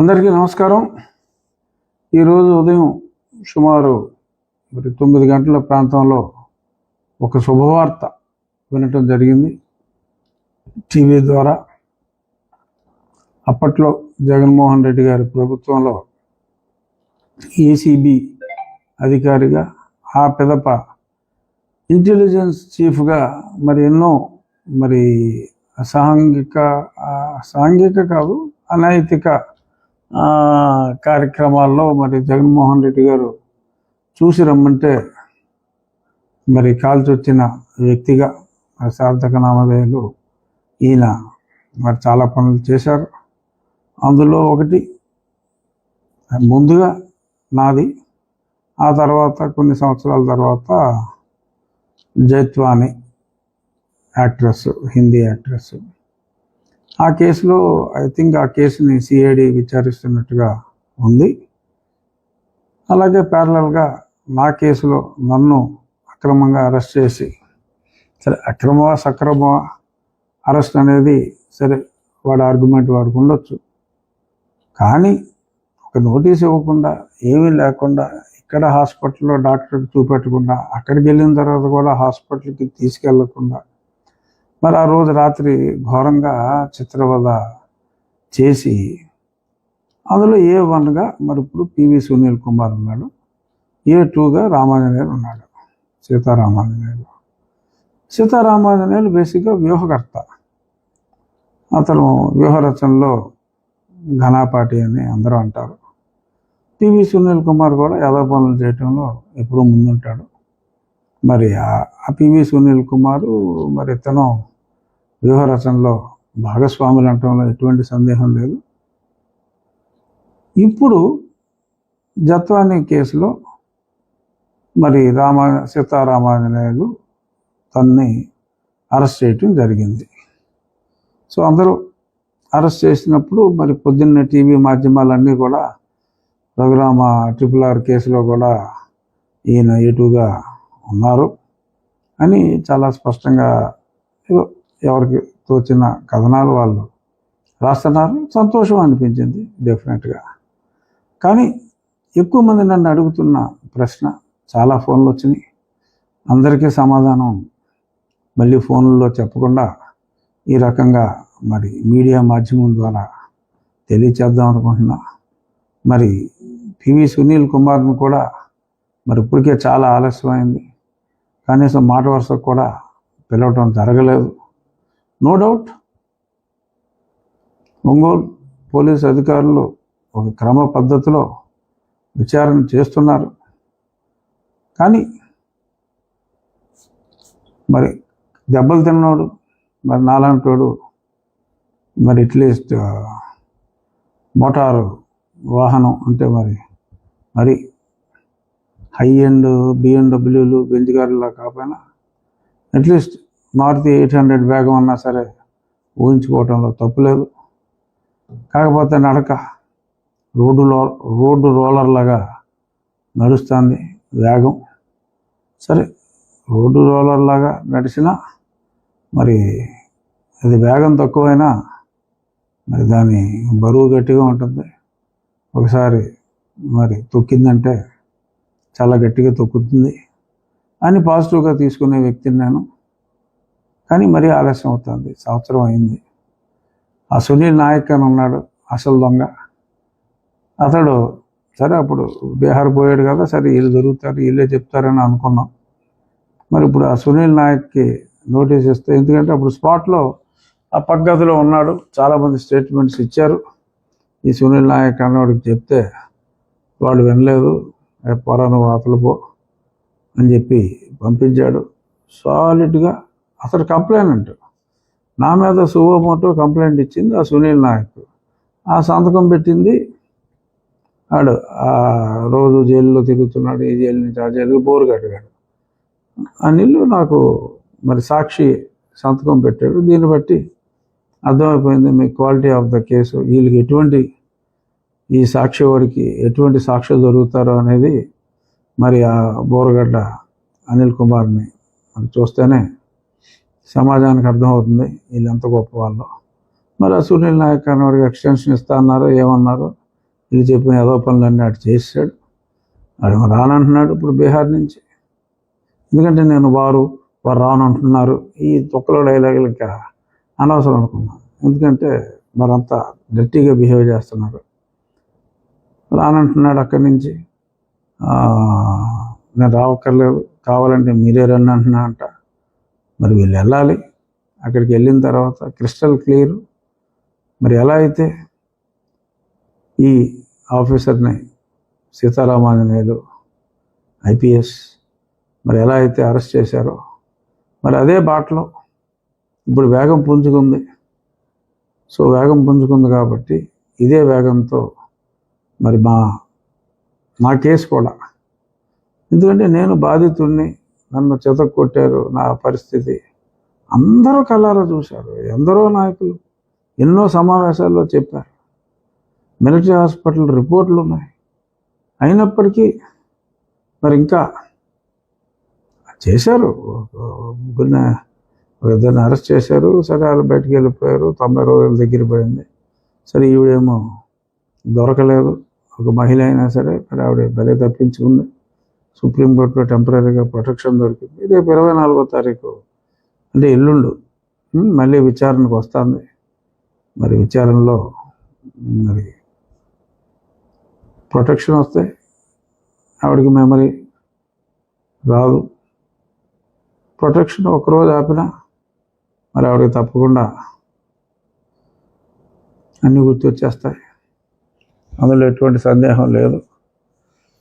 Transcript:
అందరికీ నమస్కారం. ఈరోజు ఉదయం సుమారు 9 గంటల ప్రాంతంలో ఒక శుభవార్త వినటం జరిగింది టీవీ ద్వారా. అప్పట్లో జగన్మోహన్ రెడ్డి గారి ప్రభుత్వంలో ఏసీబీ అధికారిగా, ఆ పిదప ఇంటెలిజెన్స్ చీఫ్గా ఎన్నో సాంఘిక కాదు, అనైతిక కార్యక్రమాల్లో జగన్మోహన్ రెడ్డి గారు చూసి రమ్మంటే కాల్చొచ్చిన వ్యక్తిగా సార్థక నామధేయులు ఈయన చాలా పనులు చేశారు. అందులో ఒకటి ముందుగా నాది, ఆ తర్వాత కొన్ని సంవత్సరాల తర్వాత జైత్వాని యాక్ట్రెస్, హిందీ యాక్ట్రెస్. ఆ కేసులో ఆ కేసుని సిఐడి విచారిస్తున్నట్టుగా ఉంది. అలాగే ప్యారలల్గా నా కేసులో నన్ను అక్రమంగా అరెస్ట్ చేసి, సరే అక్రమమా సక్రమమా అరెస్ట్ అనేది సరే వాడు ఆర్గ్యుమెంట్ వాడికి ఉండొచ్చు, కానీ ఒక నోటీస్ ఇవ్వకుండా, ఏమీ లేకుండా, ఇక్కడ హాస్పిటల్లో డాక్టర్కి చూపెట్టకుండా, అక్కడికి వెళ్ళిన తర్వాత కూడా హాస్పిటల్కి తీసుకెళ్లకుండా, ఆ రోజు రాత్రి ఘోరంగా చిత్రవద చేసి, అందులో A1గా ఇప్పుడు పివి సునీల్ కుమార్ ఉన్నాడు, A2గా రామాంజనేయులు ఉన్నాడు, సీతారామాంజనేయులు బేసిక్గా వ్యూహకర్త. అతను వ్యూహరచనలో ఘనాపాటి అని అందరూ అంటారు. పివి సునీల్ కుమార్ కూడా యాదవ పనులు చేయటంలో ఎప్పుడూ ముందుంటాడు. ఆ పివి సునీల్ కుమారు ఇతను వ్యూహరచనలో భాగస్వాములు అనటంలో ఎటువంటి సందేహం లేదు. ఇప్పుడు జత్వాని కేసులో సీతారామాంజనేయులు తన్ని అరెస్ట్ చేయటం జరిగింది. సో అందరూ అరెస్ట్ చేసినప్పుడు పొద్దున్నే టీవీ మాధ్యమాలన్నీ కూడా రఘురామ RRR కేసులో కూడా ఈయన A2గా ఉన్నారు అని చాలా స్పష్టంగా ఎవరికి తోచిన కథనాలు వాళ్ళు రాస్తున్నారు. సంతోషం అనిపించింది డెఫినెట్గా. కానీ ఎక్కువ మంది నన్ను అడుగుతున్న ప్రశ్న, చాలా ఫోన్లు వచ్చినాయి, అందరికీ సమాధానం మళ్ళీ ఫోన్లలో చెప్పకుండా ఈ రకంగా మీడియా మాధ్యమం ద్వారా తెలియచేద్దాం అనుకుంటున్నా. పివి సునీల్ కుమార్ను కూడా ఇప్పటికే చాలా ఆలస్యమైంది, కనీసం మాట వరుసకు కూడా పిలవటం జరగలేదు. నో డౌట్ ఒంగోలు పోలీసు అధికారులు ఒక క్రమ పద్ధతిలో విచారణ చేస్తున్నారు. కానీ దెబ్బలు తిన్నోడు నాలాంటోడు అట్లీస్ట్ మోటారు వాహనం అంటే హై ఎండ్ BMW బెంజ్ కారులా కాకపోయినా అట్లీస్ట్ మారుతి 800 వేగం అన్నా సరే ఊహించుకోవటంలో తప్పులేదు. కాకపోతే నడక రోడ్డు రోలర్ లాగా నడుస్తుంది వేగం. సరే రోడ్డు రోలర్ లాగా నడిచినా అది వేగం తక్కువైనా దాని బరువు గట్టిగా ఉంటుంది. ఒకసారి తొక్కిందంటే చాలా గట్టిగా తొక్కుతుంది అని పాజిటివ్గా తీసుకునే వ్యక్తిని నేను. కానీ ఆలస్యం అవుతుంది, సంవత్సరం అయింది. ఆ సునీల్ నాయక్ అని ఉన్నాడు అసలు దొంగ. అతడు సరే అప్పుడు బీహార్ పోయాడు కదా, సరే వీళ్ళు దొరుకుతారు, వీళ్ళే చెప్తారని అనుకున్నాం. ఇప్పుడు ఆ సునీల్ నాయక్కి నోటీస్ ఇస్తే, ఎందుకంటే అప్పుడు స్పాట్లో ఆ పక్కగదిలో ఉన్నాడు, చాలామంది స్టేట్మెంట్స్ ఇచ్చారు. ఈ సునీల్ నాయక్ అన్నవాడికి చెప్తే వాడు వినలేదు, పొరాను వాతలు పో అని చెప్పి పంపించాడు. సాలిడ్గా అతడు కంప్లైంట్, నా మీద సువోమోటో కంప్లైంట్ ఇచ్చింది ఆ సునీల్ నాయక్. ఆ సంతకం పెట్టింది ఆడు. ఆ రోజు జైల్లో తిరుగుతున్నాడు, ఈ జైలు నుంచి ఆ జైలుకి బోరు కట్టాడు. అనిల్ నాకు సాక్షి సంతకం పెట్టాడు. దీన్ని బట్టి అర్థమైపోయింది మీ క్వాలిటీ ఆఫ్ ద కేసు, వీళ్ళకి ఈ సాక్షి వాడికి ఎటువంటి సాక్ష్యాలు దొరుకుతారో అనేది ఆ బోరగడ్డ అనిల్ కుమార్ని చూస్తేనే సమాజానికి అర్థమవుతుంది వీళ్ళు ఎంత గొప్ప వాళ్ళు. ఆ సునీల్ నాయక్ అన్నవాడికి ఎక్స్టెన్షన్ ఇస్తా అన్నారు, ఏమన్నారు వీళ్ళు చెప్పిన ఏదో పనులన్నీ అటు చేసాడు. వాడు రానంటున్నాడు ఇప్పుడు బీహార్ నుంచి. ఎందుకంటే నేను వారు రానంటున్నారు ఈ తొక్కలో డైలాగులు ఇంకా అనవసరం అనుకున్నాను. ఎందుకంటే మరంతా గట్టిగా బిహేవ్ చేస్తున్నారు. రానంటున్నాడు అక్కడి నుంచి. నేను రావక్కర్లేదు, కావాలంటే మీరే రండి అంటున్నా అంట. మరి వీళ్ళు వెళ్ళాలి. అక్కడికి వెళ్ళిన తర్వాత క్రిస్టల్ క్లియర్. మరి ఎలా అయితే ఈ ఆఫీసర్ని సీతారామాంజనేయులు IPS మరి ఎలా అయితే అరెస్ట్ చేశారో మరి అదే బాటలో ఇప్పుడు వేగం పుంజుకుంది. సో వేగం పుంజుకుంది కాబట్టి ఇదే వేగంతో మరి మా కేసు కూడా, ఎందుకంటే నేను బాధితుడిని, నన్ను చెతక్కొట్టారు, నా పరిస్థితి అందరూ కళ్ళారా చూశారు. ఎందరో నాయకులు ఎన్నో సమావేశాల్లో చెప్పారు. మిలిటరీ హాస్పిటల్ రిపోర్ట్లు ఉన్నాయి. అయినప్పటికీ మరి ఇంకా చేశారు. ముగ్గురిని ఇద్దరిని అరెస్ట్ చేశారు. సరే వాళ్ళు బయటికి వెళ్ళిపోయారు. 90 రోజుల దగ్గర పోయింది. సరే ఈవిడేమో దొరకలేదు. ఒక మహిళ అయినా సరే మరి ఆవిడ బలే తప్పించుకుంది. సుప్రీంకోర్టులో టెంపరీగా ప్రొటెక్షన్ దొరికింది. రేపు 24వ తారీఖు అంటే ఎల్లుండు మళ్ళీ విచారణకు వస్తుంది. మరి విచారణలో మరి ప్రొటెక్షన్ వస్తే ఆవిడకి మెమరీ రాదు. ప్రొటెక్షన్ ఒకరోజు ఆపినా మరి ఆవిడకి తప్పకుండా అన్నీ గుర్తొచ్చేస్తాయి. అందులో ఎటువంటి సందేహం లేదు.